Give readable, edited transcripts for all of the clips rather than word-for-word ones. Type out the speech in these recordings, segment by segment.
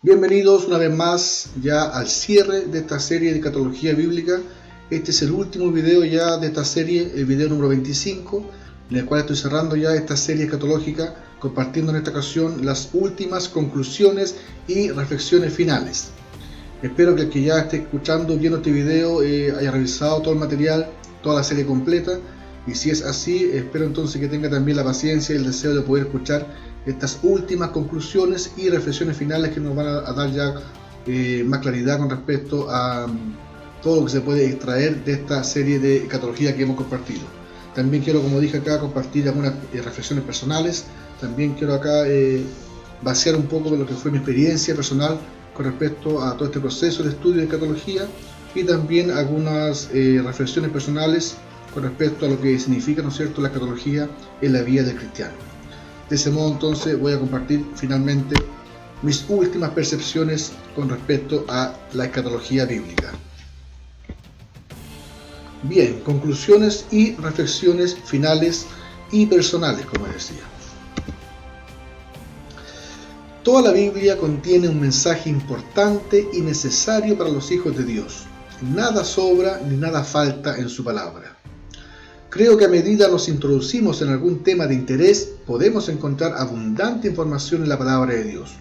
Bienvenidos una vez más ya al cierre de esta serie de escatología bíblica. Este es el último video ya de esta serie, el video número 25, en el cual estoy cerrando ya esta serie escatológica, compartiendo en esta ocasión las últimas conclusiones y reflexiones finales. Espero que el que ya esté escuchando, viendo este video, haya revisado todo el material, toda la serie completa, y si es así, espero entonces que tenga también la paciencia y el deseo de poder escuchar estas últimas conclusiones y reflexiones finales que nos van a dar ya más claridad con respecto a todo lo que se puede extraer de esta serie de escatología que hemos compartido. También quiero, como dije acá, compartir algunas reflexiones personales. También quiero acá vaciar un poco de lo que fue mi experiencia personal con respecto a todo este proceso de estudio de escatología, y también algunas reflexiones personales con respecto a lo que significa, ¿no es cierto?, la escatología en la vida del cristiano. De ese modo entonces voy a compartir finalmente mis últimas percepciones con respecto a la escatología bíblica. Bien, conclusiones y reflexiones finales y personales, como decía. Toda la Biblia contiene un mensaje importante y necesario para los hijos de Dios. Nada sobra ni nada falta en su palabra. Creo que a medida nos introducimos en algún tema de interés, podemos encontrar abundante información en la palabra de Dios.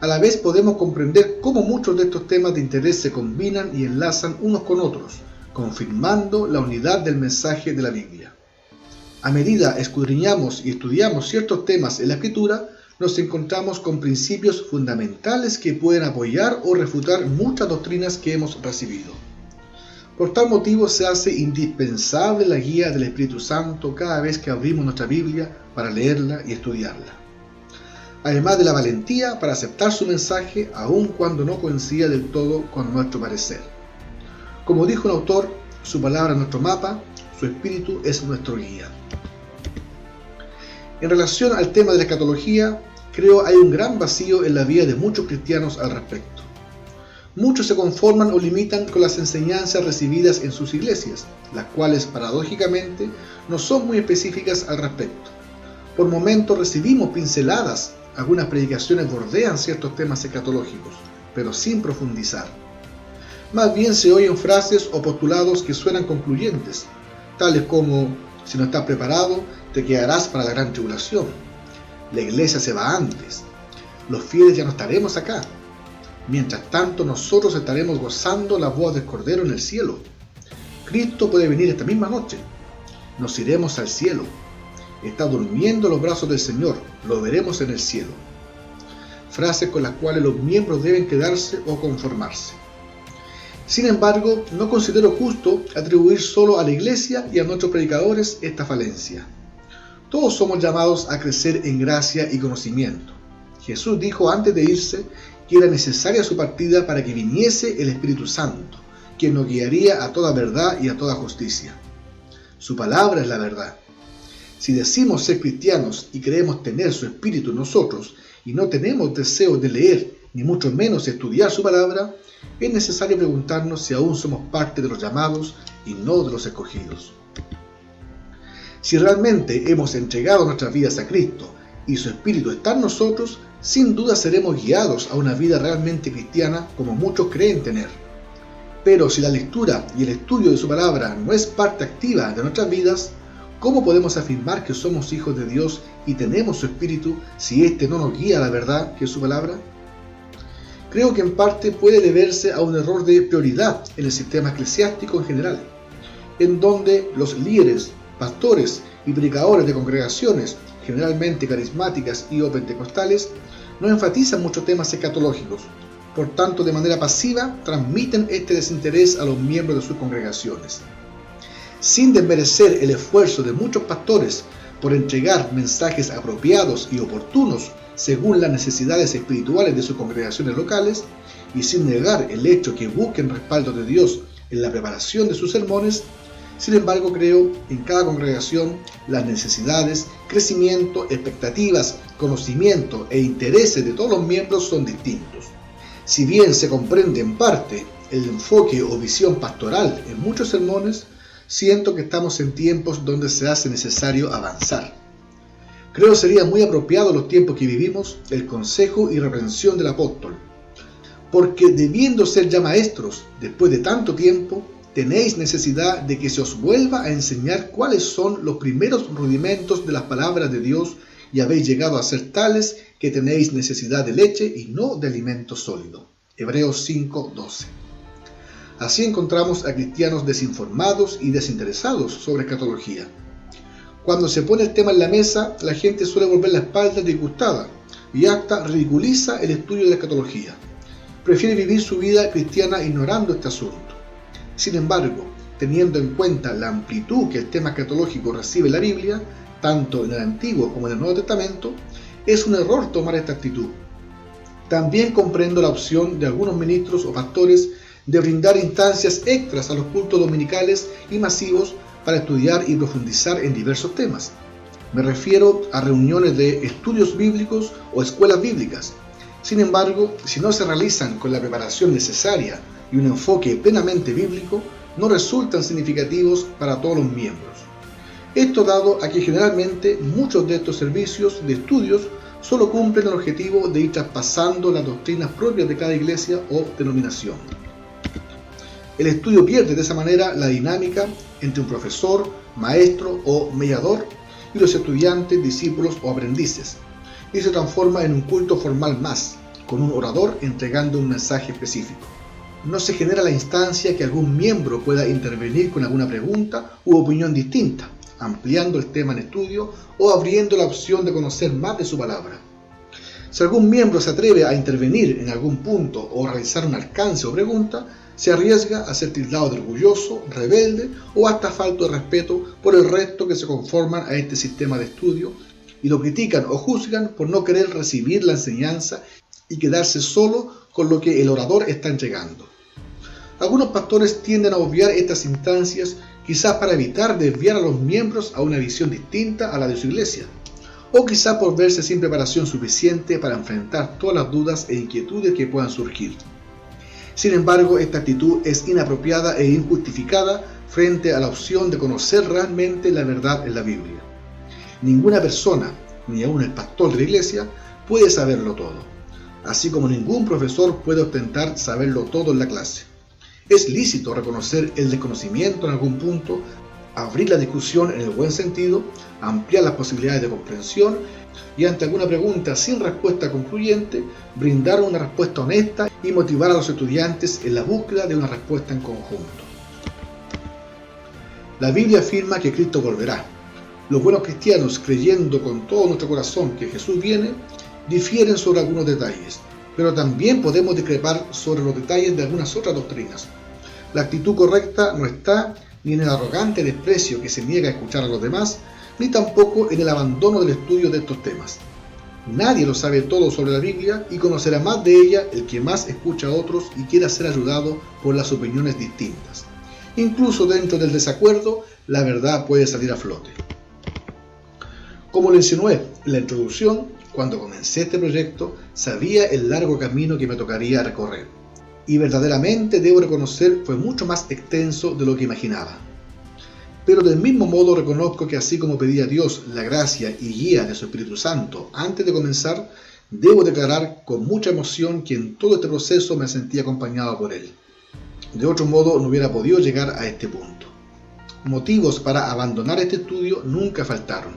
A la vez podemos comprender cómo muchos de estos temas de interés se combinan y enlazan unos con otros, confirmando la unidad del mensaje de la Biblia. A medida escudriñamos y estudiamos ciertos temas en la Escritura, nos encontramos con principios fundamentales que pueden apoyar o refutar muchas doctrinas que hemos recibido. Por tal motivo se hace indispensable la guía del Espíritu Santo cada vez que abrimos nuestra Biblia para leerla y estudiarla. Además de la valentía para aceptar su mensaje aun cuando no coincida del todo con nuestro parecer. Como dijo un autor, su palabra es nuestro mapa, su espíritu es nuestro guía. En relación al tema de la escatología, creo hay un gran vacío en la vida de muchos cristianos al respecto. Muchos se conforman o limitan con las enseñanzas recibidas en sus iglesias, las cuales paradójicamente no son muy específicas al respecto. Por momentos recibimos pinceladas, algunas predicaciones bordean ciertos temas escatológicos, pero sin profundizar. Más bien se oyen frases o postulados que suenan concluyentes, tales como: si no estás preparado, te quedarás para la gran tribulación, la iglesia se va antes, los fieles ya no estaremos acá. Mientras tanto, nosotros estaremos gozando la voz del Cordero en el cielo. Cristo puede venir esta misma noche. Nos iremos al cielo. Está durmiendo en los brazos del Señor. Lo veremos en el cielo. Frases con las cuales los miembros deben quedarse o conformarse. Sin embargo, no considero justo atribuir solo a la Iglesia y a nuestros predicadores esta falencia. Todos somos llamados a crecer en gracia y conocimiento. Jesús dijo antes de irse que era necesaria su partida para que viniese el Espíritu Santo, quien nos guiaría a toda verdad y a toda justicia. Su palabra es la verdad. Si decimos ser cristianos y creemos tener su Espíritu en nosotros y no tenemos deseo de leer, ni mucho menos estudiar su palabra, es necesario preguntarnos si aún somos parte de los llamados y no de los escogidos. Si realmente hemos entregado nuestras vidas a Cristo y su Espíritu está en nosotros, sin duda seremos guiados a una vida realmente cristiana como muchos creen tener. Pero si la lectura y el estudio de su palabra no es parte activa de nuestras vidas, ¿cómo podemos afirmar que somos hijos de Dios y tenemos su Espíritu si éste no nos guía a la verdad que es su palabra? Creo que en parte puede deberse a un error de prioridad en el sistema eclesiástico en general, en donde los líderes, pastores y predicadores de congregaciones, generalmente carismáticas y o pentecostales, no enfatizan muchos temas escatológicos. Por tanto, de manera pasiva, transmiten este desinterés a los miembros de sus congregaciones. Sin desmerecer el esfuerzo de muchos pastores por entregar mensajes apropiados y oportunos según las necesidades espirituales de sus congregaciones locales, y sin negar el hecho que busquen respaldo de Dios en la preparación de sus sermones, sin embargo, creo en cada congregación las necesidades, crecimiento, expectativas, conocimiento e intereses de todos los miembros son distintos. Si bien se comprende en parte el enfoque o visión pastoral en muchos sermones, siento que estamos en tiempos donde se hace necesario avanzar. Creo sería muy apropiado en los tiempos que vivimos el consejo y reprensión del apóstol. porque debiendo ser ya maestros después de tanto tiempo, tenéis necesidad de que se os vuelva a enseñar cuáles son los primeros rudimentos de las palabras de Dios, y habéis llegado a ser tales que tenéis necesidad de leche y no de alimento sólido. Hebreos 5:12. Así encontramos a cristianos desinformados y desinteresados sobre escatología. Cuando se pone el tema en la mesa, la gente suele volver la espalda disgustada y hasta ridiculiza el estudio de la escatología. Prefiere vivir su vida cristiana ignorando este asunto. Sin embargo, teniendo en cuenta la amplitud que el tema escatológico recibe en la Biblia, tanto en el Antiguo como en el Nuevo Testamento, es un error tomar esta actitud. También comprendo la opción de algunos ministros o pastores de brindar instancias extras a los cultos dominicales y masivos para estudiar y profundizar en diversos temas. Me refiero a reuniones de estudios bíblicos o escuelas bíblicas. Sin embargo, si no se realizan con la preparación necesaria y un enfoque plenamente bíblico, no resultan significativos para todos los miembros. Esto dado a que generalmente muchos de estos servicios de estudios solo cumplen el objetivo de ir traspasando las doctrinas propias de cada iglesia o denominación. El estudio pierde de esa manera la dinámica entre un profesor, maestro o mediador y los estudiantes, discípulos o aprendices, y se transforma en un culto formal más, con un orador entregando un mensaje específico. No se genera la instancia que algún miembro pueda intervenir con alguna pregunta u opinión distinta, ampliando el tema en estudio o abriendo la opción de conocer más de su palabra. Si algún miembro se atreve a intervenir en algún punto o realizar un alcance o pregunta, se arriesga a ser tildado de orgulloso, rebelde o hasta falto de respeto por el resto que se conforman a este sistema de estudio y lo critican o juzgan por no querer recibir la enseñanza y quedarse solo con lo que el orador está entregando. Algunos pastores tienden a obviar estas instancias, quizás para evitar desviar a los miembros a una visión distinta a la de su iglesia, o quizás por verse sin preparación suficiente para enfrentar todas las dudas e inquietudes que puedan surgir. Sin embargo, esta actitud es inapropiada e injustificada frente a la opción de conocer realmente la verdad en la Biblia. Ninguna persona, ni aun el pastor de la iglesia, puede saberlo todo, así como ningún profesor puede ostentar saberlo todo en la clase. Es lícito reconocer el desconocimiento en algún punto, abrir la discusión en el buen sentido, ampliar las posibilidades de comprensión y ante alguna pregunta sin respuesta concluyente, brindar una respuesta honesta y motivar a los estudiantes en la búsqueda de una respuesta en conjunto. La Biblia afirma que Cristo volverá. Los buenos cristianos, creyendo con todo nuestro corazón que Jesús viene, difieren sobre algunos detalles, pero también podemos discrepar sobre los detalles de algunas otras doctrinas. La actitud correcta no está ni en el arrogante desprecio que se niega a escuchar a los demás, ni tampoco en el abandono del estudio de estos temas. Nadie lo sabe todo sobre la Biblia y conocerá más de ella el que más escucha a otros y quiera ser ayudado por las opiniones distintas. Incluso dentro del desacuerdo, la verdad puede salir a flote. Como lo insinué en la introducción, cuando comencé este proyecto, sabía el largo camino que me tocaría recorrer. Y verdaderamente debo reconocer fue mucho más extenso de lo que imaginaba. Pero del mismo modo reconozco que así como pedí a Dios la gracia y guía de su Espíritu Santo antes de comenzar, debo declarar con mucha emoción que en todo este proceso me sentí acompañado por Él. De otro modo no hubiera podido llegar a este punto. Motivos para abandonar este estudio nunca faltaron.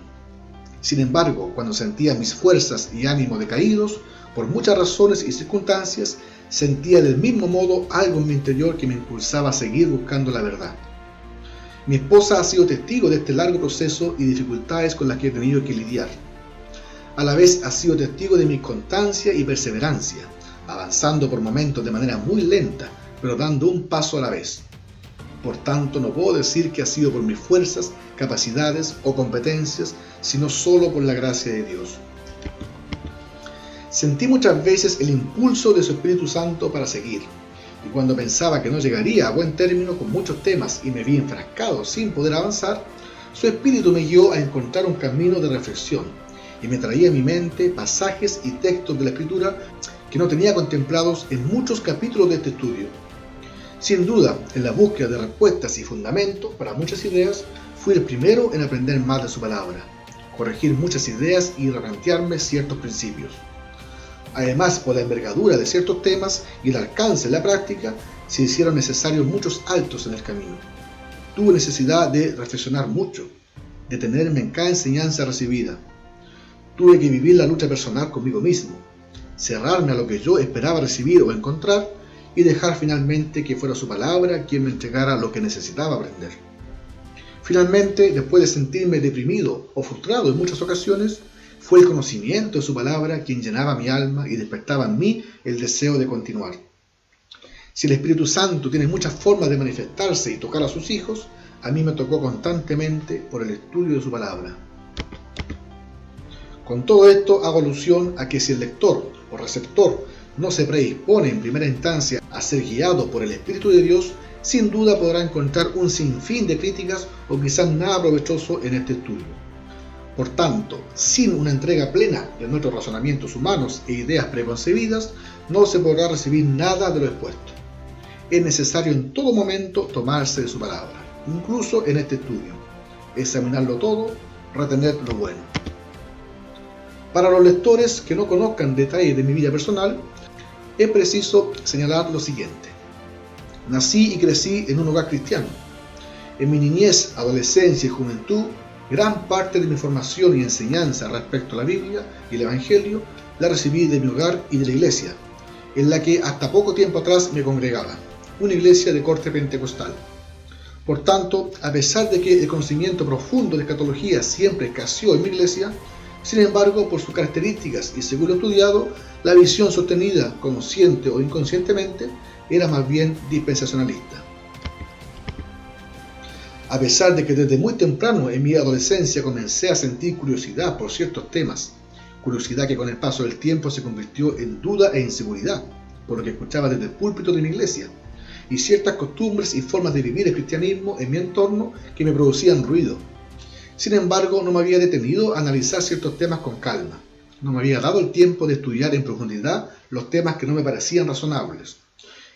Sin embargo, cuando sentía mis fuerzas y ánimo decaídos, por muchas razones y circunstancias, sentía del mismo modo algo en mi interior que me impulsaba a seguir buscando la verdad. Mi esposa ha sido testigo de este largo proceso y dificultades con las que he tenido que lidiar. A la vez ha sido testigo de mi constancia y perseverancia, avanzando por momentos de manera muy lenta, pero dando un paso a la vez. Por tanto, no puedo decir que ha sido por mis fuerzas, capacidades o competencias, sino solo por la gracia de Dios. Sentí muchas veces el impulso de su Espíritu Santo para seguir, y cuando pensaba que no llegaría a buen término con muchos temas y me vi enfrascado sin poder avanzar, su Espíritu me guió a encontrar un camino de reflexión, y me traía a mi mente pasajes y textos de la Escritura que no tenía contemplados en muchos capítulos de este estudio. Sin duda, en la búsqueda de respuestas y fundamentos para muchas ideas, fui el primero en aprender más de su palabra, corregir muchas ideas y replantearme ciertos principios. Además, por la envergadura de ciertos temas y el alcance de la práctica, se hicieron necesarios muchos altos en el camino. Tuve necesidad de reflexionar mucho, detenerme en cada enseñanza recibida. Tuve que vivir la lucha personal conmigo mismo, cerrarme a lo que yo esperaba recibir o encontrar y dejar finalmente que fuera su palabra quien me entregara lo que necesitaba aprender. Finalmente, después de sentirme deprimido o frustrado en muchas ocasiones, fue el conocimiento de su palabra quien llenaba mi alma y despertaba en mí el deseo de continuar. Si el Espíritu Santo tiene muchas formas de manifestarse y tocar a sus hijos, a mí me tocó constantemente por el estudio de su palabra. Con todo esto hago alusión a que si el lector o receptor no se predispone en primera instancia a ser guiado por el Espíritu de Dios, sin duda podrá encontrar un sinfín de críticas o quizás nada provechoso en este estudio. Por tanto, sin una entrega plena de nuestros razonamientos humanos e ideas preconcebidas, no se podrá recibir nada de lo expuesto. Es necesario en todo momento tomarse de su palabra, incluso en este estudio, examinarlo todo, retener lo bueno. Para los lectores que no conozcan detalles de mi vida personal, es preciso señalar lo siguiente. Nací y crecí en un hogar cristiano. En mi niñez, adolescencia y juventud, gran parte de mi formación y enseñanza respecto a la Biblia y el Evangelio la recibí de mi hogar y de la iglesia, en la que hasta poco tiempo atrás me congregaba, una iglesia de corte pentecostal. Por tanto, a pesar de que el conocimiento profundo de escatología siempre escaseó en mi iglesia, sin embargo, por sus características y según lo estudiado, la visión sostenida, consciente o inconscientemente, era más bien dispensacionalista. A pesar de que desde muy temprano en mi adolescencia comencé a sentir curiosidad por ciertos temas, curiosidad que con el paso del tiempo se convirtió en duda e inseguridad, por lo que escuchaba desde el púlpito de mi iglesia, y ciertas costumbres y formas de vivir el cristianismo en mi entorno que me producían ruido. Sin embargo, no me había detenido a analizar ciertos temas con calma. No me había dado el tiempo de estudiar en profundidad los temas que no me parecían razonables.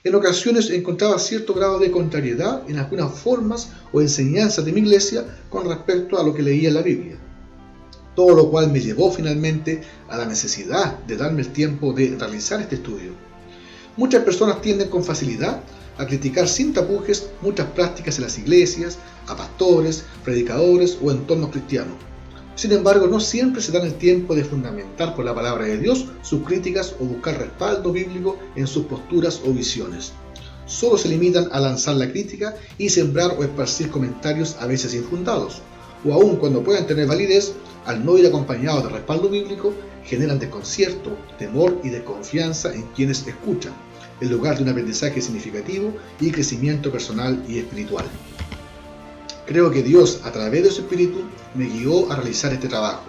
En ocasiones encontraba cierto grado de contrariedad en algunas formas o enseñanzas de mi iglesia con respecto a lo que leía en la Biblia. Todo lo cual me llevó finalmente a la necesidad de darme el tiempo de realizar este estudio. Muchas personas tienden con facilidad a criticar sin tapujos muchas prácticas en las iglesias, a pastores, predicadores o entornos cristianos. Sin embargo, no siempre se dan el tiempo de fundamentar por la palabra de Dios sus críticas o buscar respaldo bíblico en sus posturas o visiones. Solo se limitan a lanzar la crítica y sembrar o esparcir comentarios a veces infundados, o aun cuando puedan tener validez, al no ir acompañados de respaldo bíblico, generan desconcierto, temor y desconfianza en quienes escuchan, en lugar de un aprendizaje significativo y crecimiento personal y espiritual. Creo que Dios, a través de su Espíritu, me guió a realizar este trabajo.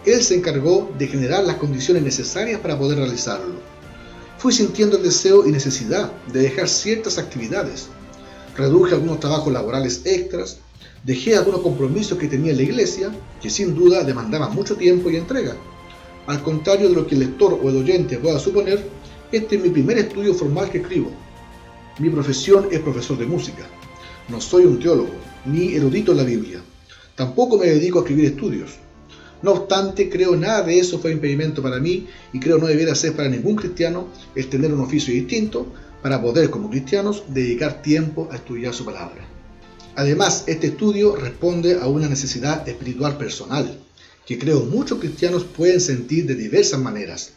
Él se encargó de generar las condiciones necesarias para poder realizarlo. Fui sintiendo el deseo y necesidad de dejar ciertas actividades. Reduje algunos trabajos laborales extras, dejé algunos compromisos que tenía en la iglesia, que sin duda demandaban mucho tiempo y entrega. Al contrario de lo que el lector o el oyente pueda suponer, este es mi primer estudio formal que escribo. Mi profesión es profesor de música. No soy un teólogo, ni erudito en la Biblia. Tampoco me dedico a escribir estudios. No obstante, creo nada de eso fue impedimento para mí y creo no debiera ser para ningún cristiano el tener un oficio distinto para poder, como cristianos, dedicar tiempo a estudiar su palabra. Además, este estudio responde a una necesidad espiritual personal, que creo muchos cristianos pueden sentir de diversas maneras.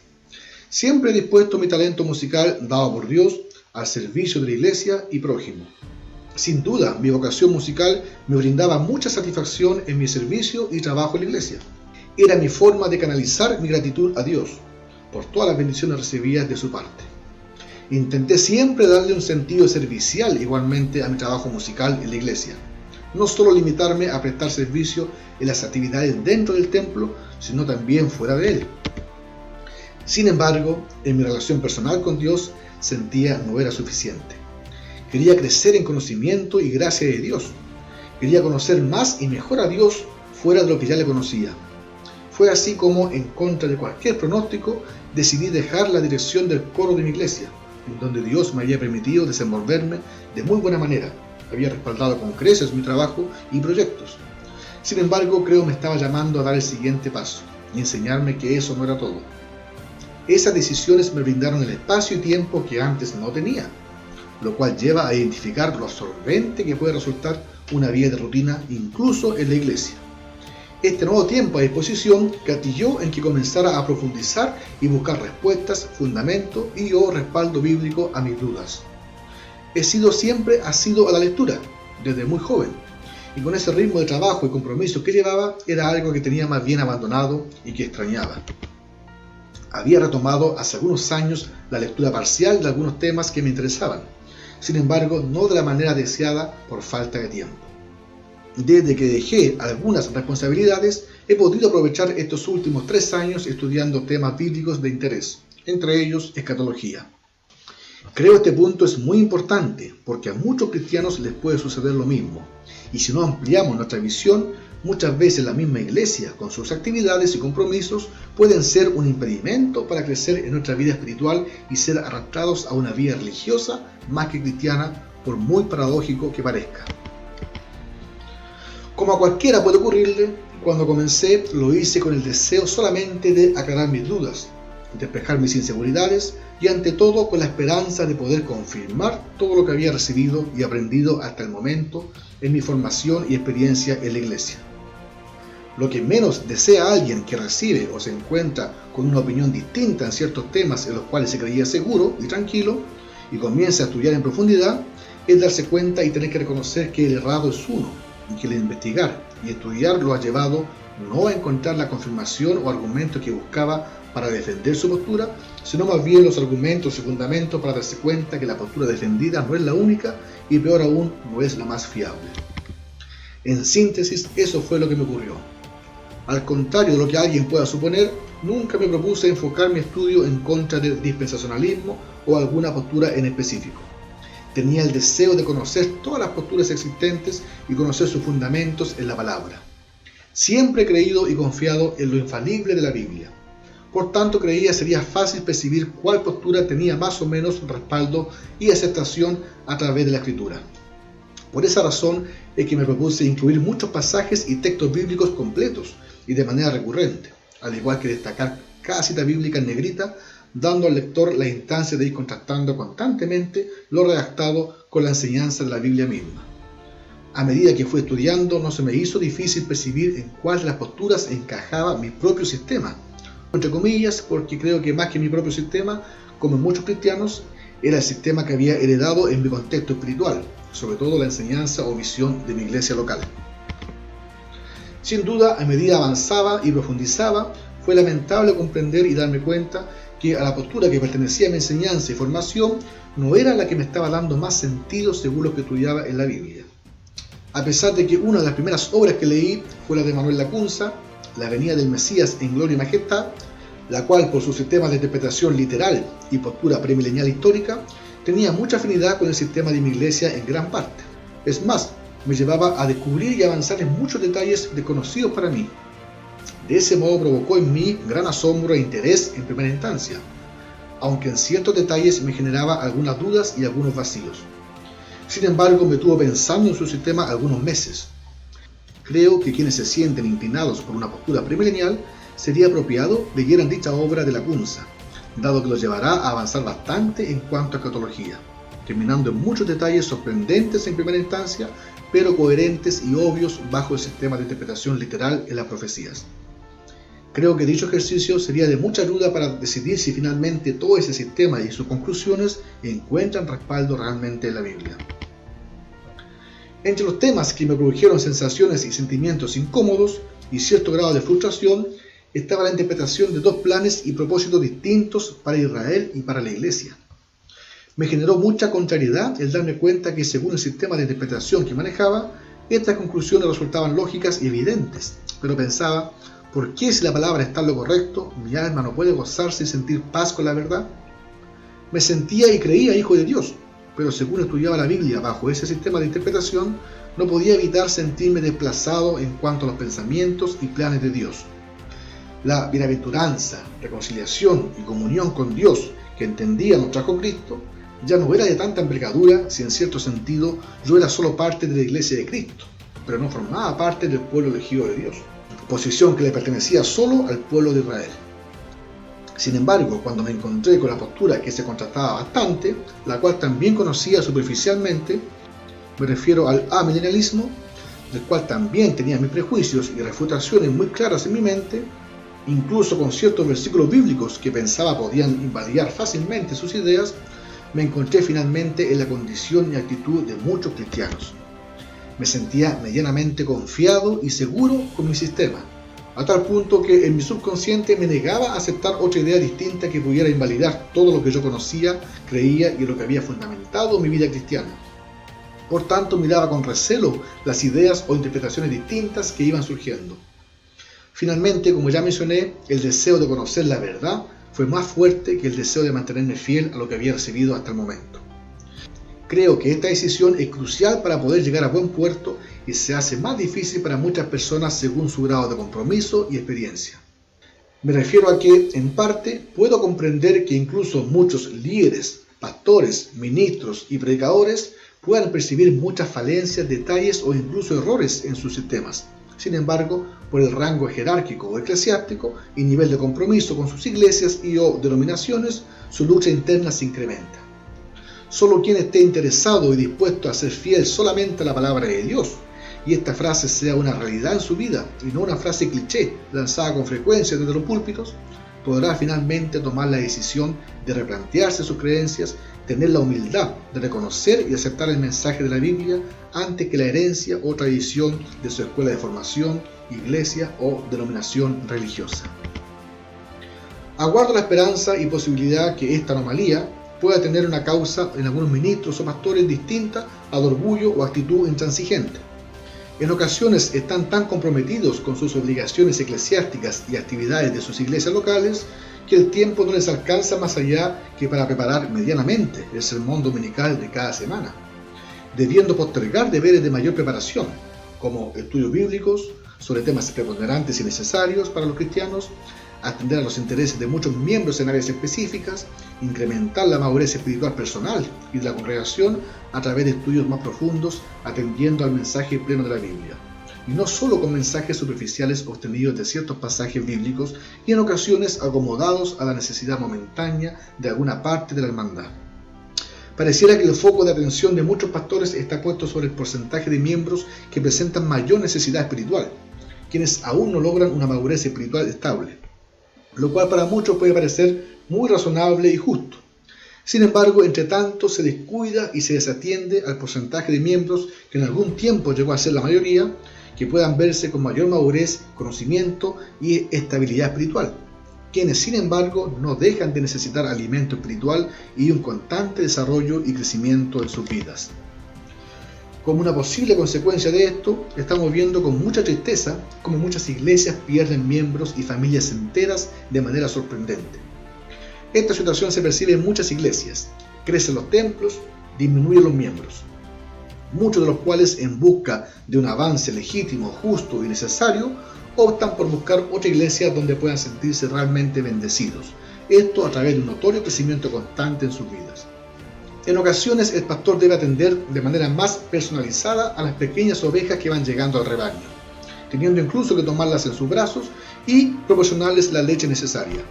Siempre he dispuesto mi talento musical dado por Dios al servicio de la iglesia y prójimo. Sin duda, mi vocación musical me brindaba mucha satisfacción en mi servicio y trabajo en la iglesia. Era mi forma de canalizar mi gratitud a Dios por todas las bendiciones recibidas de su parte. Intenté siempre darle un sentido servicial igualmente a mi trabajo musical en la iglesia. No solo limitarme a prestar servicio en las actividades dentro del templo, sino también fuera de él. Sin embargo, en mi relación personal con Dios sentía no era suficiente. Quería crecer en conocimiento y gracia de Dios. Quería conocer más y mejor a Dios fuera de lo que ya le conocía. Fue así como, en contra de cualquier pronóstico, decidí dejar la dirección del coro de mi iglesia, en donde Dios me había permitido desenvolverme de muy buena manera. Había respaldado con creces mi trabajo y proyectos. Sin embargo, creo me estaba llamando a dar el siguiente paso y enseñarme que eso no era todo. Esas decisiones me brindaron el espacio y tiempo que antes no tenía, lo cual lleva a identificar lo absorbente que puede resultar una vida de rutina incluso en la iglesia. Este nuevo tiempo a disposición gatilló en que comenzara a profundizar y buscar respuestas, fundamento y o respaldo bíblico a mis dudas. He sido siempre asiduo a la lectura, desde muy joven, y con ese ritmo de trabajo y compromiso que llevaba era algo que tenía más bien abandonado y que extrañaba. Había retomado hace algunos años la lectura parcial de algunos temas que me interesaban, sin embargo no de la manera deseada por falta de tiempo. Desde que dejé algunas responsabilidades, he podido aprovechar estos últimos 3 años estudiando temas bíblicos de interés, entre ellos escatología. Creo este punto es muy importante porque a muchos cristianos les puede suceder lo mismo, y si no ampliamos nuestra visión, muchas veces la misma iglesia, con sus actividades y compromisos, pueden ser un impedimento para crecer en nuestra vida espiritual y ser arrastrados a una vida religiosa más que cristiana, por muy paradójico que parezca. Como a cualquiera puede ocurrirle, cuando comencé lo hice con el deseo solamente de aclarar mis dudas, despejar mis inseguridades y ante todo con la esperanza de poder confirmar todo lo que había recibido y aprendido hasta el momento en mi formación y experiencia en la iglesia. Lo que menos desea alguien que recibe o se encuentra con una opinión distinta en ciertos temas en los cuales se creía seguro y tranquilo y comienza a estudiar en profundidad es darse cuenta y tener que reconocer que el errado es uno y que el investigar y estudiar lo ha llevado no a encontrar la confirmación o argumento que buscaba para defender su postura, sino más bien los argumentos y fundamentos para darse cuenta que la postura defendida no es la única y peor aún no es la más fiable. En síntesis, eso fue lo que me ocurrió. Al contrario de lo que alguien pueda suponer, nunca me propuse enfocar mi estudio en contra del dispensacionalismo o alguna postura en específico. Tenía el deseo de conocer todas las posturas existentes y conocer sus fundamentos en la palabra. Siempre he creído y confiado en lo infalible de la Biblia. Por tanto, creía sería fácil percibir cuál postura tenía más o menos respaldo y aceptación a través de la Escritura. Por esa razón es que me propuse incluir muchos pasajes y textos bíblicos completos y de manera recurrente, al igual que destacar cada cita bíblica en negrita, dando al lector la instancia de ir contrastando constantemente lo redactado con la enseñanza de la Biblia misma. A medida que fui estudiando, no se me hizo difícil percibir en cuál de las posturas encajaba mi propio sistema, entre comillas, porque creo que más que mi propio sistema, como en muchos cristianos, era el sistema que había heredado en mi contexto espiritual, sobre todo la enseñanza o visión de mi iglesia local. Sin duda, a medida avanzaba y profundizaba, fue lamentable comprender y darme cuenta que a la postura que pertenecía a mi enseñanza y formación no era la que me estaba dando más sentido según lo que estudiaba en la Biblia. A pesar de que una de las primeras obras que leí fue la de Manuel Lacunza, La venida del Mesías en gloria y majestad, la cual por su sistema de interpretación literal y postura premilenial histórica, tenía mucha afinidad con el sistema de mi iglesia en gran parte. Es más, me llevaba a descubrir y avanzar en muchos detalles desconocidos para mí. De ese modo provocó en mí gran asombro e interés en primera instancia, aunque en ciertos detalles me generaba algunas dudas y algunos vacíos. Sin embargo, me tuvo pensando en su sistema algunos meses. Creo que quienes se sienten inclinados por una postura premilenial sería apropiado leyeran dicha obra de Lacunza, dado que los llevará a avanzar bastante en cuanto a escatología, terminando en muchos detalles sorprendentes en primera instancia, pero coherentes y obvios bajo el sistema de interpretación literal en las profecías. Creo que dicho ejercicio sería de mucha ayuda para decidir si finalmente todo ese sistema y sus conclusiones encuentran respaldo realmente en la Biblia. Entre los temas que me produjeron sensaciones y sentimientos incómodos y cierto grado de frustración estaba la interpretación de dos planes y propósitos distintos para Israel y para la Iglesia. Me generó mucha contrariedad el darme cuenta que según el sistema de interpretación que manejaba, estas conclusiones resultaban lógicas y evidentes, pero pensaba, ¿por qué si la palabra está en lo correcto, mi alma no puede gozarse y sentir paz con la verdad? Me sentía y creía hijo de Dios, pero según estudiaba la Biblia bajo ese sistema de interpretación, no podía evitar sentirme desplazado en cuanto a los pensamientos y planes de Dios. La bienaventuranza, reconciliación y comunión con Dios que entendía nos trajo Cristo, ya no era de tanta envergadura si en cierto sentido yo era solo parte de la iglesia de Cristo, pero no formaba parte del pueblo elegido de Dios, posición que le pertenecía solo al pueblo de Israel. Sin embargo, cuando me encontré con la postura que se contrastaba bastante, la cual también conocía superficialmente, me refiero al amillennialismo, del cual también tenía mis prejuicios y refutaciones muy claras en mi mente, incluso con ciertos versículos bíblicos que pensaba podían invalidar fácilmente sus ideas, me encontré finalmente en la condición y actitud de muchos cristianos. Me sentía medianamente confiado y seguro con mi sistema, a tal punto que en mi subconsciente me negaba a aceptar otra idea distinta que pudiera invalidar todo lo que yo conocía, creía y lo que había fundamentado mi vida cristiana. Por tanto, miraba con recelo las ideas o interpretaciones distintas que iban surgiendo. Finalmente, como ya mencioné, el deseo de conocer la verdad fue más fuerte que el deseo de mantenerme fiel a lo que había recibido hasta el momento. Creo que esta decisión es crucial para poder llegar a buen puerto y se hace más difícil para muchas personas según su grado de compromiso y experiencia. Me refiero a que, en parte, puedo comprender que incluso muchos líderes, pastores, ministros y predicadores puedan percibir muchas falencias, detalles o incluso errores en sus sistemas. Sin embargo, por el rango jerárquico o eclesiástico y nivel de compromiso con sus iglesias y o denominaciones, su lucha interna se incrementa. Solo quien esté interesado y dispuesto a ser fiel solamente a la palabra de Dios, y esta frase sea una realidad en su vida y no una frase cliché lanzada con frecuencia desde los púlpitos, podrá finalmente tomar la decisión de replantearse sus creencias, tener la humildad de reconocer y aceptar el mensaje de la Biblia antes que la herencia o tradición de su escuela de formación, iglesia o denominación religiosa. Aguardo la esperanza y posibilidad que esta anomalía pueda tener una causa en algunos ministros o pastores distinta al orgullo o actitud intransigente. En ocasiones están tan comprometidos con sus obligaciones eclesiásticas y actividades de sus iglesias locales que el tiempo no les alcanza más allá que para preparar medianamente el sermón dominical de cada semana, debiendo postergar deberes de mayor preparación, como estudios bíblicos sobre temas preponderantes y necesarios para los cristianos, atender a los intereses de muchos miembros en áreas específicas, incrementar la madurez espiritual personal y de la congregación a través de estudios más profundos, atendiendo al mensaje pleno de la Biblia, y no solo con mensajes superficiales obtenidos de ciertos pasajes bíblicos y en ocasiones acomodados a la necesidad momentánea de alguna parte de la hermandad. Pareciera que el foco de atención de muchos pastores está puesto sobre el porcentaje de miembros que presentan mayor necesidad espiritual, quienes aún no logran una madurez espiritual estable, lo cual para muchos puede parecer muy razonable y justo. Sin embargo, entre tanto se descuida y se desatiende al porcentaje de miembros que en algún tiempo llegó a ser la mayoría, que puedan verse con mayor madurez, conocimiento y estabilidad espiritual, quienes sin embargo no dejan de necesitar alimento espiritual y un constante desarrollo y crecimiento en sus vidas. Como una posible consecuencia de esto, estamos viendo con mucha tristeza cómo muchas iglesias pierden miembros y familias enteras de manera sorprendente. Esta situación se percibe en muchas iglesias. Crecen los templos, disminuyen los miembros, muchos de los cuales, en busca de un avance legítimo, justo y necesario, optan por buscar otra iglesia donde puedan sentirse realmente bendecidos. Esto a través de un notorio crecimiento constante en sus vidas. En ocasiones el pastor debe atender de manera más personalizada a las pequeñas ovejas que van llegando al rebaño, teniendo incluso que tomarlas en sus brazos y proporcionarles la leche necesaria.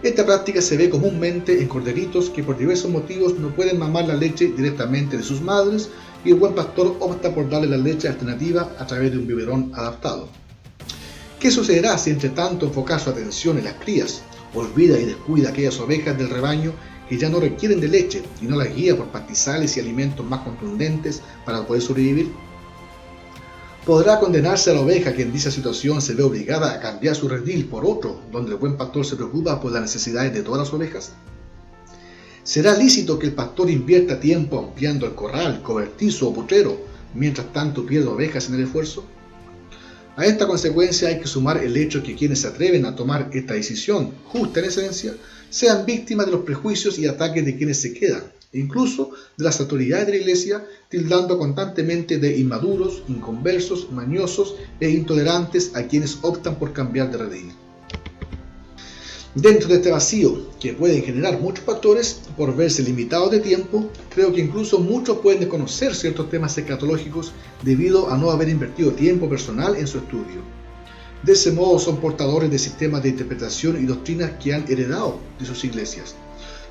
Esta práctica se ve comúnmente en corderitos que por diversos motivos no pueden mamar la leche directamente de sus madres y el buen pastor opta por darle la leche alternativa a través de un biberón adaptado. ¿Qué sucederá si entre tanto enfocar su atención en las crías, olvida y descuida aquellas ovejas del rebaño que ya no requieren de leche y no las guía por pastizales y alimentos más contundentes para poder sobrevivir? ¿Podrá condenarse a la oveja que en dicha situación se ve obligada a cambiar su redil por otro, donde el buen pastor se preocupa por las necesidades de todas las ovejas? ¿Será lícito que el pastor invierta tiempo ampliando el corral, cobertizo o potrero, mientras tanto pierde ovejas en el esfuerzo? A esta consecuencia hay que sumar el hecho que quienes se atreven a tomar esta decisión, justa en esencia, sean víctimas de los prejuicios y ataques de quienes se quedan, e incluso de las autoridades de la Iglesia, tildando constantemente de inmaduros, inconversos, mañosos e intolerantes a quienes optan por cambiar de redil. Dentro de este vacío que pueden generar muchos pastores por verse limitados de tiempo, creo que incluso muchos pueden desconocer ciertos temas escatológicos debido a no haber invertido tiempo personal en su estudio. De ese modo son portadores de sistemas de interpretación y doctrinas que han heredado de sus iglesias.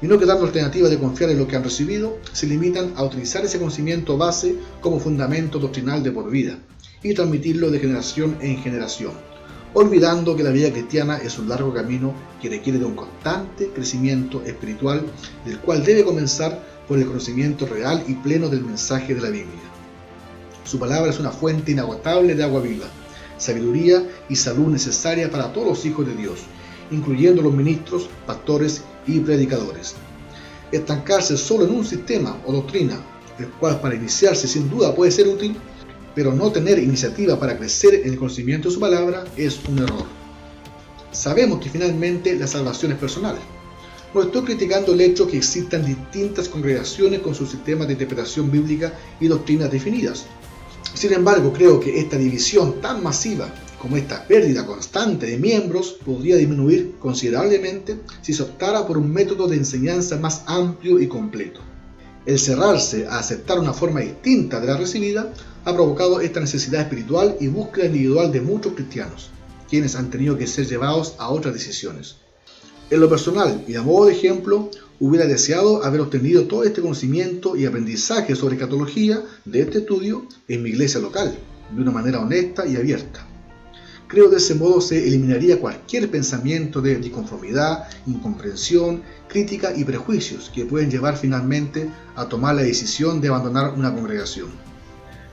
Y no quedando alternativa de confiar en lo que han recibido, se limitan a utilizar ese conocimiento base como fundamento doctrinal de por vida y transmitirlo de generación en generación, olvidando que la vida cristiana es un largo camino que requiere de un constante crecimiento espiritual, del cual debe comenzar por el conocimiento real y pleno del mensaje de la Biblia. Su palabra es una fuente inagotable de agua viva, sabiduría y salud necesaria para todos los hijos de Dios, incluyendo los ministros, pastores y predicadores. Estancarse solo en un sistema o doctrina, el cual para iniciarse sin duda puede ser útil, pero no tener iniciativa para crecer en el conocimiento de su palabra es un error. Sabemos que finalmente la salvación es personal. No estoy criticando el hecho que existan distintas congregaciones con sus sistemas de interpretación bíblica y doctrinas definidas. Sin embargo, creo que esta división tan masiva como esta pérdida constante de miembros podría disminuir considerablemente si se optara por un método de enseñanza más amplio y completo. El cerrarse a aceptar una forma distinta de la recibida ha provocado esta necesidad espiritual y búsqueda individual de muchos cristianos, quienes han tenido que ser llevados a otras decisiones. En lo personal y a modo de ejemplo, hubiera deseado haber obtenido todo este conocimiento y aprendizaje sobre escatología de este estudio en mi iglesia local, de una manera honesta y abierta. Creo de ese modo se eliminaría cualquier pensamiento de disconformidad, incomprensión, crítica y prejuicios que pueden llevar finalmente a tomar la decisión de abandonar una congregación.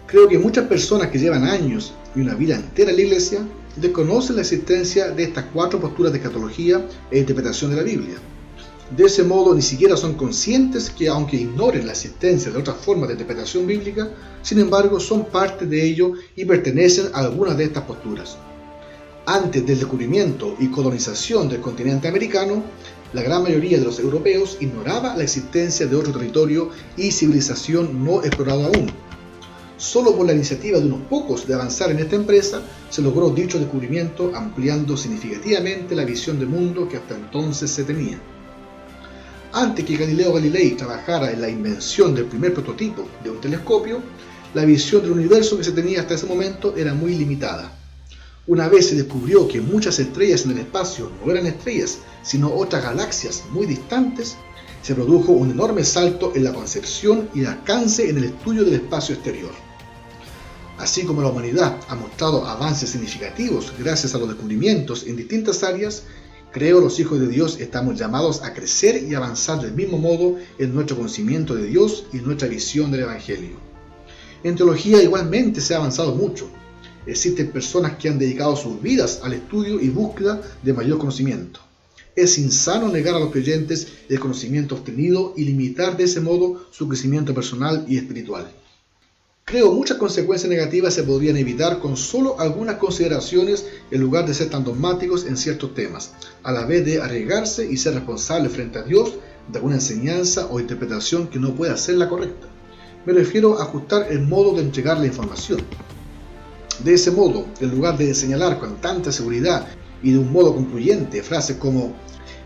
Creo que muchas personas que llevan años y una vida entera en la iglesia desconocen la existencia de estas 4 posturas de escatología e interpretación de la Biblia. De ese modo ni siquiera son conscientes que, aunque ignoren la existencia de otras formas de interpretación bíblica, sin embargo son parte de ello y pertenecen a algunas de estas posturas. Antes del descubrimiento y colonización del continente americano, la gran mayoría de los europeos ignoraba la existencia de otro territorio y civilización no explorado aún. Solo por la iniciativa de unos pocos de avanzar en esta empresa se logró dicho descubrimiento, ampliando significativamente la visión de mundo que hasta entonces se tenía. Antes que Galileo Galilei trabajara en la invención del primer prototipo de un telescopio, la visión del universo que se tenía hasta ese momento era muy limitada. Una vez se descubrió que muchas estrellas en el espacio no eran estrellas, sino otras galaxias muy distantes, se produjo un enorme salto en la concepción y el alcance en el estudio del espacio exterior. Así como la humanidad ha mostrado avances significativos gracias a los descubrimientos en distintas áreas, creo los hijos de Dios estamos llamados a crecer y avanzar del mismo modo en nuestro conocimiento de Dios y en nuestra visión del Evangelio. En teología igualmente se ha avanzado mucho. Existen personas que han dedicado sus vidas al estudio y búsqueda de mayor conocimiento. Es insano negar a los creyentes el conocimiento obtenido y limitar de ese modo su crecimiento personal y espiritual. Creo muchas consecuencias negativas se podrían evitar con solo algunas consideraciones en lugar de ser tan dogmáticos en ciertos temas, a la vez de arriesgarse y ser responsable frente a Dios de alguna enseñanza o interpretación que no pueda ser la correcta. Me refiero a ajustar el modo de entregar la información. De ese modo, en lugar de señalar con tanta seguridad y de un modo concluyente frases como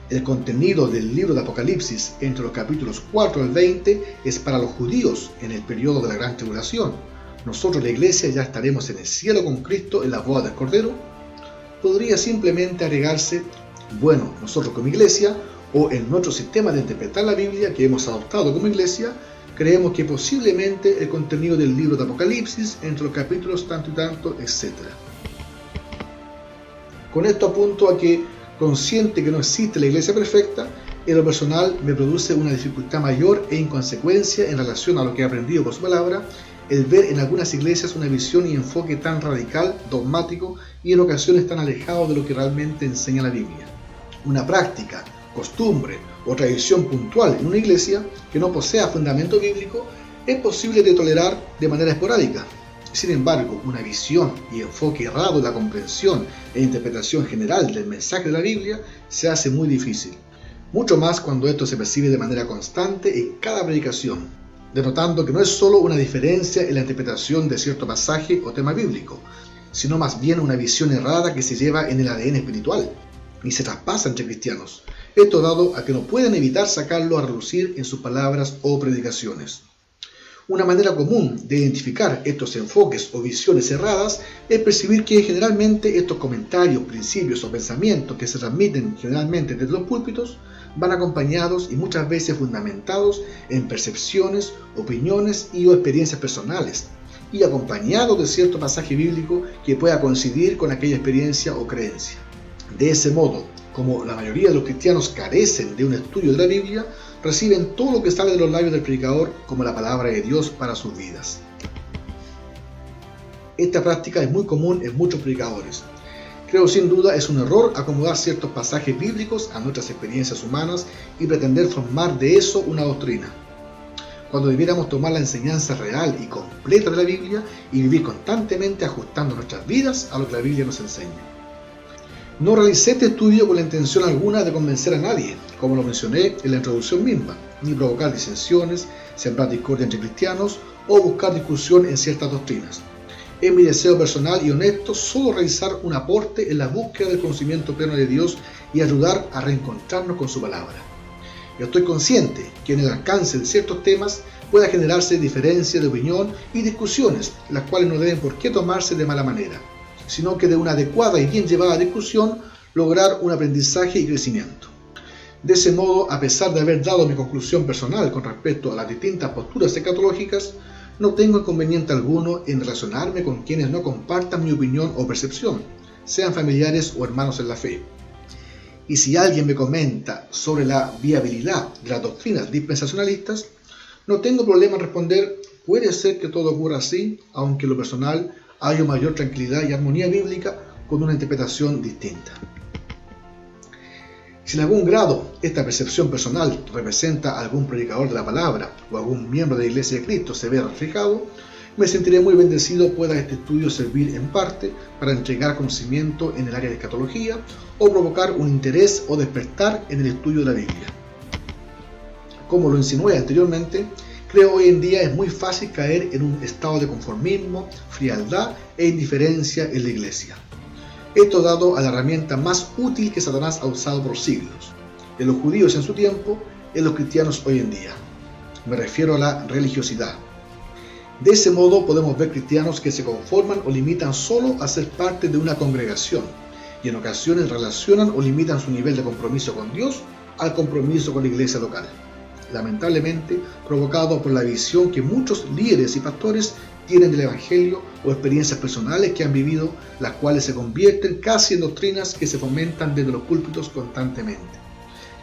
el contenido del libro de Apocalipsis entre los capítulos 4 al 20 es para los judíos en el periodo de la gran tribulación. Nosotros, la iglesia, ya estaremos en el cielo con Cristo en la boda del Cordero. Podría simplemente agregarse, bueno, nosotros como iglesia, o en nuestro sistema de interpretar la Biblia que hemos adoptado como iglesia, creemos que posiblemente el contenido del libro de Apocalipsis entre los capítulos tanto y tanto, etc. Con esto apunto a que, consciente que no existe la iglesia perfecta, en lo personal me produce una dificultad mayor e inconsecuencia en relación a lo que he aprendido por su palabra, el ver en algunas iglesias una visión y enfoque tan radical, dogmático y en ocasiones tan alejado de lo que realmente enseña la Biblia. Una práctica, costumbre o tradición puntual en una iglesia que no posea fundamento bíblico es posible de tolerar de manera esporádica. Sin embargo, una visión y enfoque errado de la comprensión e interpretación general del mensaje de la Biblia se hace muy difícil, mucho más cuando esto se percibe de manera constante en cada predicación, denotando que no es solo una diferencia en la interpretación de cierto pasaje o tema bíblico, sino más bien una visión errada que se lleva en el ADN espiritual y se traspasa entre cristianos, esto dado a que no pueden evitar sacarlo a relucir en sus palabras o predicaciones. Una manera común de identificar estos enfoques o visiones erradas es percibir que generalmente estos comentarios, principios o pensamientos que se transmiten generalmente desde los púlpitos van acompañados y muchas veces fundamentados en percepciones, opiniones y o experiencias personales, y acompañados de cierto pasaje bíblico que pueda coincidir con aquella experiencia o creencia. De ese modo, como la mayoría de los cristianos carecen de un estudio de la Biblia, reciben todo lo que sale de los labios del predicador como la palabra de Dios para sus vidas. Esta práctica es muy común en muchos predicadores. Creo sin duda es un error acomodar ciertos pasajes bíblicos a nuestras experiencias humanas y pretender formar de eso una doctrina, cuando debiéramos tomar la enseñanza real y completa de la Biblia y vivir constantemente ajustando nuestras vidas a lo que la Biblia nos enseña. No realicé este estudio con la intención alguna de convencer a nadie, como lo mencioné en la introducción misma, ni provocar disensiones, sembrar discordia entre cristianos o buscar discusión en ciertas doctrinas. Es mi deseo personal y honesto solo realizar un aporte en la búsqueda del conocimiento pleno de Dios y ayudar a reencontrarnos con su palabra. Yo estoy consciente que en el alcance de ciertos temas pueda generarse diferencias de opinión y discusiones, las cuales no deben por qué tomarse de mala manera, sino que de una adecuada y bien llevada discusión lograr un aprendizaje y crecimiento. De ese modo, a pesar de haber dado mi conclusión personal con respecto a las distintas posturas escatológicas, no tengo inconveniente alguno en relacionarme con quienes no compartan mi opinión o percepción, sean familiares o hermanos en la fe. Y si alguien me comenta sobre la viabilidad de las doctrinas dispensacionalistas, no tengo problema en responder: puede ser que todo ocurra así, aunque en lo personal haya mayor tranquilidad y armonía bíblica con una interpretación distinta. Si en algún grado esta percepción personal representa a algún predicador de la palabra o algún miembro de la Iglesia de Cristo se ve reflejado, me sentiré muy bendecido pueda este estudio servir en parte para entregar conocimiento en el área de escatología o provocar un interés o despertar en el estudio de la Biblia. Como lo insinué anteriormente, creo hoy en día es muy fácil caer en un estado de conformismo, frialdad e indiferencia en la Iglesia. Esto dado a la herramienta más útil que Satanás ha usado por siglos, en los judíos en su tiempo, en los cristianos hoy en día. Me refiero a la religiosidad. De ese modo podemos ver cristianos que se conforman o limitan solo a ser parte de una congregación y en ocasiones relacionan o limitan su nivel de compromiso con Dios al compromiso con la iglesia local, lamentablemente provocado por la visión que muchos líderes y pastores tienen del Evangelio o experiencias personales que han vivido, las cuales se convierten casi en doctrinas que se fomentan desde los púlpitos constantemente.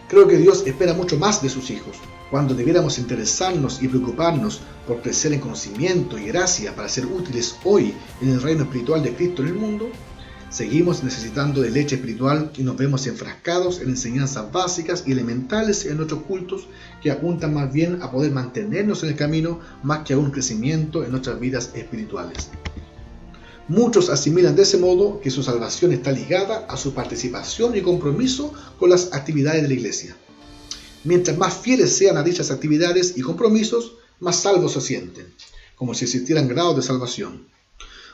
Creo que Dios espera mucho más de sus hijos. Cuando debiéramos interesarnos y preocuparnos por crecer en conocimiento y gracia para ser útiles hoy en el reino espiritual de Cristo en el mundo, seguimos necesitando de leche espiritual y nos vemos enfrascados en enseñanzas básicas y elementales en nuestros cultos que apuntan más bien a poder mantenernos en el camino más que a un crecimiento en nuestras vidas espirituales. Muchos asimilan de ese modo que su salvación está ligada a su participación y compromiso con las actividades de la iglesia. Mientras más fieles sean a dichas actividades y compromisos, más salvos se sienten, como si existieran grados de salvación.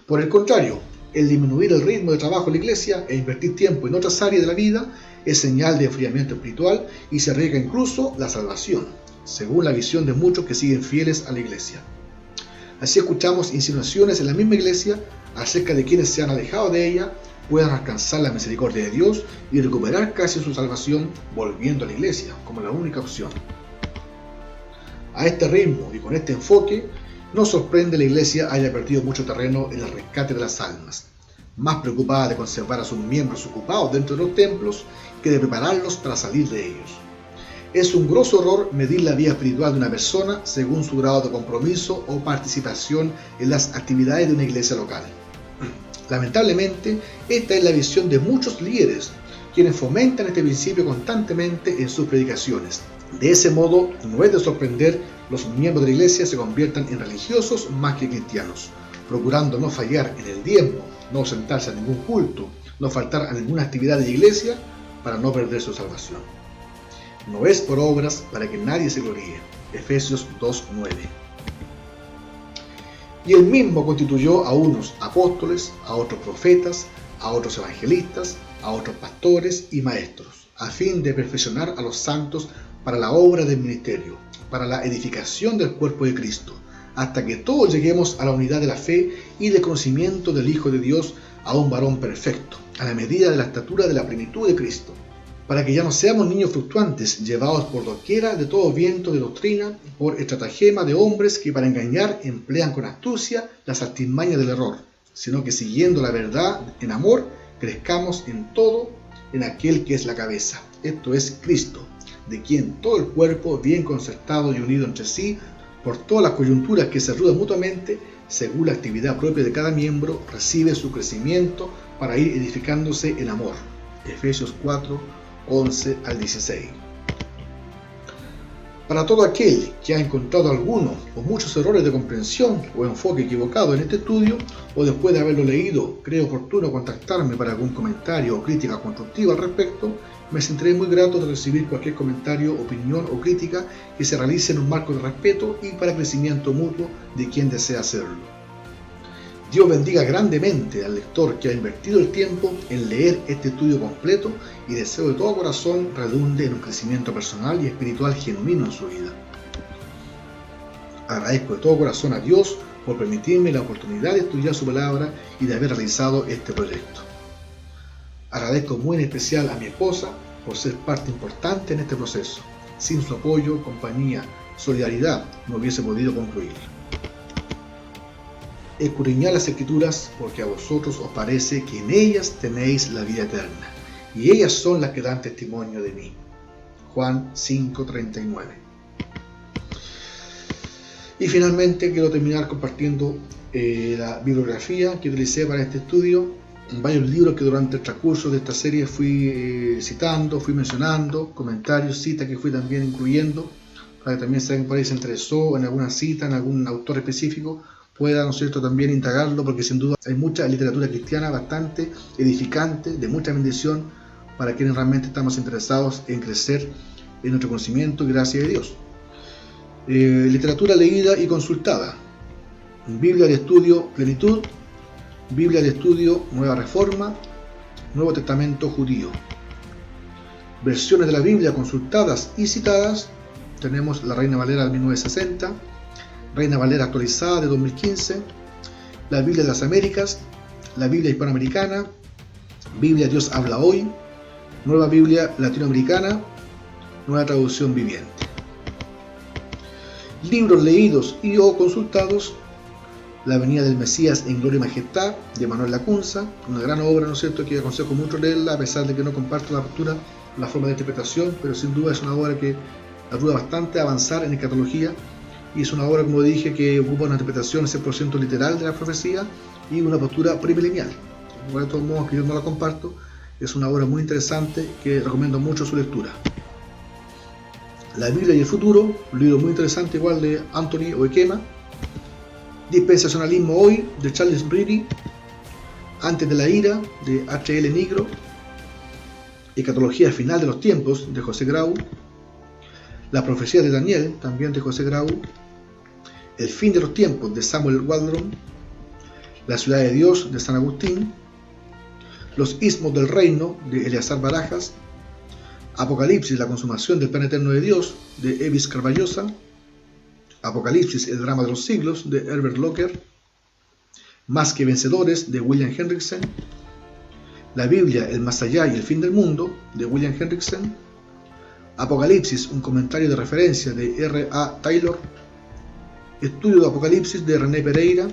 Por el contrario, el disminuir el ritmo de trabajo en la iglesia e invertir tiempo en otras áreas de la vida es señal de enfriamiento espiritual y se arriesga incluso la salvación, según la visión de muchos que siguen fieles a la iglesia. Así escuchamos insinuaciones en la misma iglesia acerca de quienes se han alejado de ella puedan alcanzar la misericordia de Dios y recuperar casi su salvación volviendo a la iglesia como la única opción. A este ritmo y con este enfoque, no sorprende la iglesia haya perdido mucho terreno en el rescate de las almas, más preocupada de conservar a sus miembros ocupados dentro de los templos que de prepararlos para salir de ellos. Es un grosso error medir la vida espiritual de una persona según su grado de compromiso o participación en las actividades de una iglesia local. Lamentablemente, esta es la visión de muchos líderes, quienes fomentan este principio constantemente en sus predicaciones. De ese modo, no es de sorprender los miembros de la iglesia se conviertan en religiosos más que cristianos, procurando no fallar en el diezmo, no ausentarse a ningún culto, no faltar a ninguna actividad de la iglesia para no perder su salvación. No es por obras para que nadie se gloríe. Efesios 2:9. Y él mismo constituyó a unos apóstoles, a otros profetas, a otros evangelistas, a otros pastores y maestros, a fin de perfeccionar a los santos para la obra del ministerio, para la edificación del cuerpo de Cristo, hasta que todos lleguemos a la unidad de la fe y del conocimiento del Hijo de Dios, a un varón perfecto, a la medida de la estatura de la plenitud de Cristo, para que ya no seamos niños fluctuantes, llevados por doquiera de todo viento de doctrina, por estratagema de hombres que para engañar emplean con astucia las artimañas del error, sino que siguiendo la verdad en amor, crezcamos en todo en aquel que es la cabeza, esto es Cristo, de quien todo el cuerpo, bien concertado y unido entre sí, por todas las coyunturas que se ayudan mutuamente, según la actividad propia de cada miembro, recibe su crecimiento para ir edificándose en amor. Efesios 4, 11 al 16. Para todo aquel que ha encontrado alguno o muchos errores de comprensión o enfoque equivocado en este estudio, o después de haberlo leído, cree oportuno contactarme para algún comentario o crítica constructiva al respecto, me sentiré muy grato de recibir cualquier comentario, opinión o crítica que se realice en un marco de respeto y para crecimiento mutuo de quien desea hacerlo. Dios bendiga grandemente al lector que ha invertido el tiempo en leer este estudio completo y deseo de todo corazón redunde en un crecimiento personal y espiritual genuino en su vida. Agradezco de todo corazón a Dios por permitirme la oportunidad de estudiar su palabra y de haber realizado este proyecto. Agradezco muy en especial a mi esposa por ser parte importante en este proceso. Sin su apoyo, compañía, solidaridad, no hubiese podido concluir. Escudriñad las Escrituras, porque a vosotros os parece que en ellas tenéis la vida eterna, y ellas son las que dan testimonio de mí. Juan 5:39. Y finalmente quiero terminar compartiendo la bibliografía que utilicé para este estudio, varios libros que durante el transcurso de esta serie fui citando, fui mencionando, comentarios, citas que fui también incluyendo, para que también si alguien por ahí se interesó en alguna cita, en algún autor específico, pueda, ¿no es cierto?, también indagarlo, porque sin duda hay mucha literatura cristiana bastante edificante, de mucha bendición, para quienes realmente estamos interesados en crecer en nuestro conocimiento y gracia de Dios. Literatura leída y consultada: Biblia de Estudio Plenitud, Biblia de Estudio Nueva Reforma, Nuevo Testamento Judío. Versiones de la Biblia consultadas y citadas: tenemos la Reina Valera de 1960, Reina Valera actualizada de 2015, la Biblia de las Américas, la Biblia hispanoamericana, Biblia Dios habla hoy, Nueva Biblia latinoamericana, Nueva Traducción Viviente. Libros leídos y o consultados: La venida del Mesías en gloria y majestad, de Manuel Lacunza, una gran obra, ¿no es cierto?, que aconsejo mucho leerla, a pesar de que no comparto la postura, la forma de interpretación, pero sin duda es una obra que ayuda bastante a avanzar en escatología, y es una obra, como dije, que ocupa una interpretación 100% literal de la profecía y una postura premilenial. De todos modos, que yo no la comparto, es una obra muy interesante que recomiendo mucho su lectura. La Biblia y el futuro, un libro muy interesante igual de Anthony Oekema. Dispensacionalismo hoy, de Charles Brady. Antes de la ira, de H.L. Nigro. Escatología final de los tiempos, de José Grau. La profecía de Daniel, también de José Grau. El fin de los tiempos, de Samuel Waldron. La ciudad de Dios, de San Agustín. Los istmos del reino, de Eleazar Barajas. Apocalipsis, la consumación del plan eterno de Dios, de Evis Carballosa. Apocalipsis, el drama de los siglos, de Herbert Locker. Más que vencedores, de William Hendrickson. La Biblia, el más allá y el fin del mundo, de William Hendrickson. Apocalipsis, un comentario de referencia, de R.A. Taylor. Estudio de Apocalipsis, de René Pereira.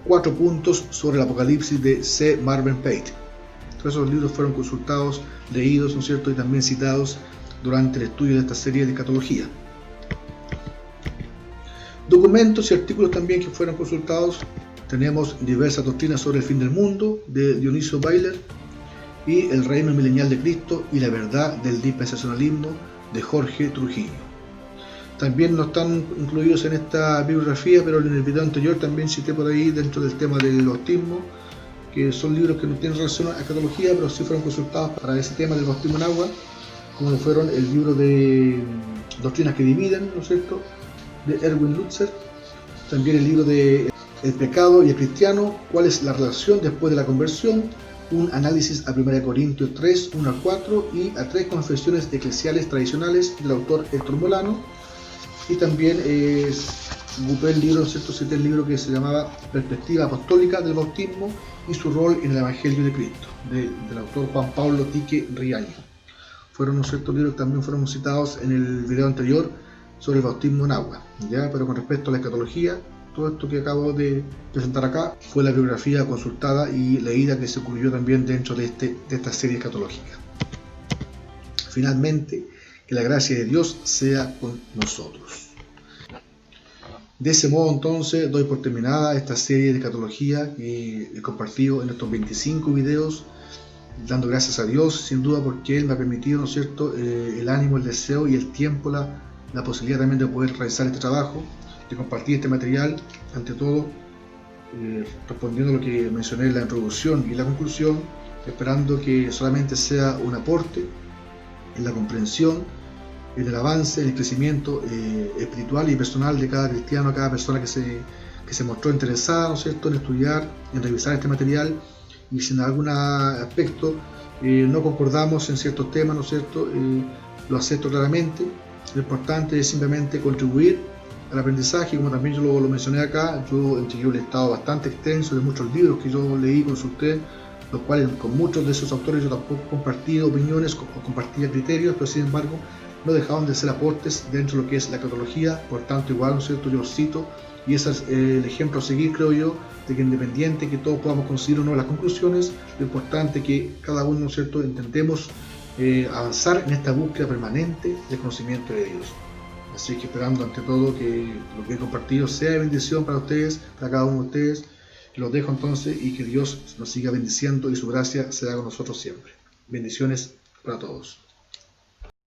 4 puntos sobre el Apocalipsis, de C. Marvin Pate. Todos esos libros fueron consultados, leídos, ¿no es cierto?, y también citados durante el estudio de esta serie de escatología. Documentos y artículos también que fueron consultados: tenemos diversas doctrinas sobre el fin del mundo, de Dionisio Bailer, y el reino milenial de Cristo y la verdad del dispensacionalismo, de Jorge Trujillo. También no están incluidos en esta bibliografía, pero en el video anterior también cité por ahí, dentro del tema del bautismo, que son libros que no tienen relación a escatología, pero sí fueron consultados para ese tema del bautismo en agua, como fueron el libro de Doctrinas que dividen, ¿no es cierto?, de Erwin Lutzer. También el libro de El pecado y el cristiano, cuál es la relación después de la conversión, un análisis a 1 Corintios 3, 1 al 4 y a 3 confesiones eclesiales tradicionales del autor Héctor Molano. Y también ocupé el libro, ¿no es cierto? Cité el libro que se llamaba Perspectiva Apostólica del Bautismo y su rol en el Evangelio de Cristo, del autor Juan Pablo Tique Riaño. Fueron, ¿no es cierto?, libros que también fueron citados en el video anterior sobre el bautismo en agua, ¿ya? Pero con respecto a la escatología, todo esto que acabo de presentar acá fue la bibliografía consultada y leída que se incluyó también dentro de esta serie escatológica. Finalmente, que la gracia de Dios sea con nosotros. De ese modo, entonces, doy por terminada esta serie de escatología que he compartido en estos 25 videos, dando gracias a Dios, sin duda, porque Él me ha permitido, ¿no es cierto?, el ánimo, el deseo y el tiempo, la posibilidad también de poder realizar este trabajo, de compartir este material, ante todo, respondiendo a lo que mencioné en la introducción y la conclusión, esperando que solamente sea un aporte en la comprensión, en el avance, en el crecimiento espiritual y personal de cada cristiano, cada persona que se mostró interesada, ¿no es cierto?, en estudiar, en revisar este material, y si en algún aspecto no concordamos en ciertos temas, ¿no es cierto?, lo acepto claramente. Lo importante es simplemente contribuir al aprendizaje, como también yo lo mencioné acá. Yo entregué un listado bastante extenso de muchos libros que yo leí, consulté, los cuales con muchos de esos autores yo tampoco compartí opiniones o compartía criterios, pero sin embargo no dejaban de ser aportes dentro de lo que es la escatología. Por tanto, igual, ¿no es cierto?, yo los cito, y ese es el ejemplo a seguir, creo yo, de que independiente que todos podamos conseguir o no las conclusiones, lo importante es que cada uno, ¿no es cierto?, intentemos avanzar en esta búsqueda permanente del conocimiento de Dios. Así que esperando ante todo que lo que he compartido sea de bendición para ustedes, para cada uno de ustedes. Los dejo entonces y que Dios nos siga bendiciendo y su gracia sea con nosotros siempre. Bendiciones para todos.